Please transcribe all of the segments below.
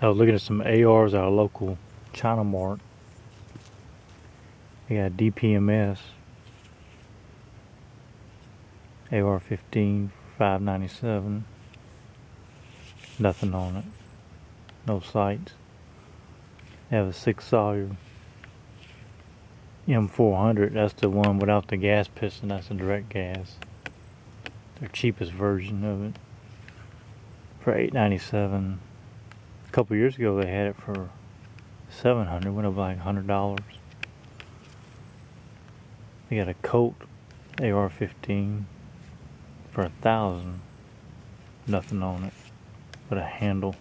I was looking at some ARs at a local China mart. They got DPMS AR-15 for $5.97. Nothing on it. No sights. They have a 6-Sauer M400. That's the one without the gas piston. That's the direct gas. Their cheapest version of it. For $8.97. A couple years ago they had it for $700. Went up like $100. They got a Colt AR-15 for $1,000. Nothing on it but a handle.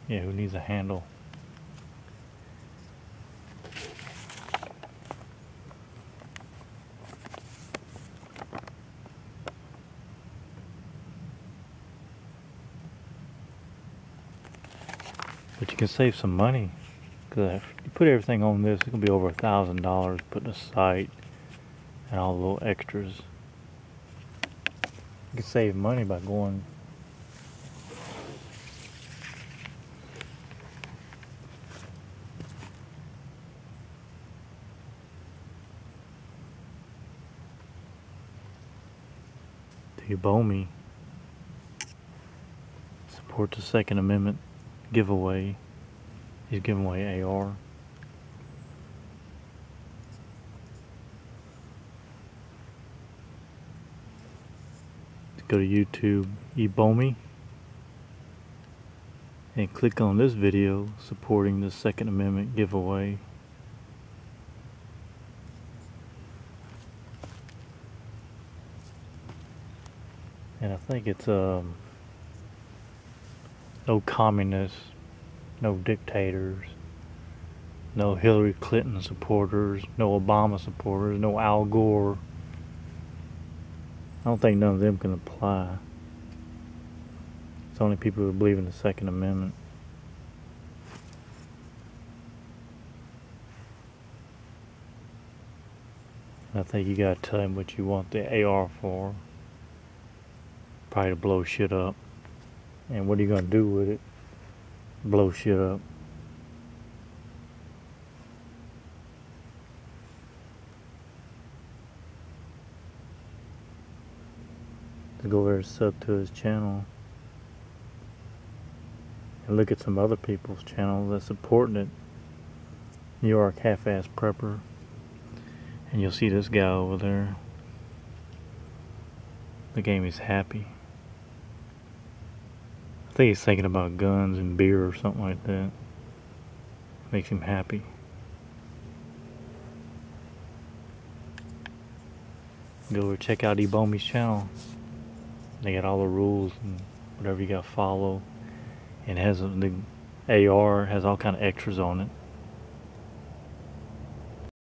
Yeah, who needs a handle? But you can save some money, because if you put everything on this, it can be over $1,000 putting a sight and all the little extras. You can save money by going to eBoMeY. Support the Second Amendment giveaway. He's giving away AR. Go to YouTube, eBoMeY, and click on this video supporting the Second Amendment giveaway. And I think it's no communists, no dictators, no Hillary Clinton supporters, no Obama supporters, no Al Gore. I don't think none of them can apply. It's only people who believe in the Second Amendment. And I think you gotta tell him what you want the AR for. Probably to blow shit up. And what are you gonna do with it? Blow shit up. To go over and sub to his channel and look at some other people's channels that's supporting it. New York Half-Ass Prepper, and you'll see this guy over there. The game is happy. I think he's thinking about guns and beer or something like that. Makes him happy. Go over check out eBoMeY's channel. They got all the rules and whatever you gotta follow. And it has the AR has all kind of extras on it.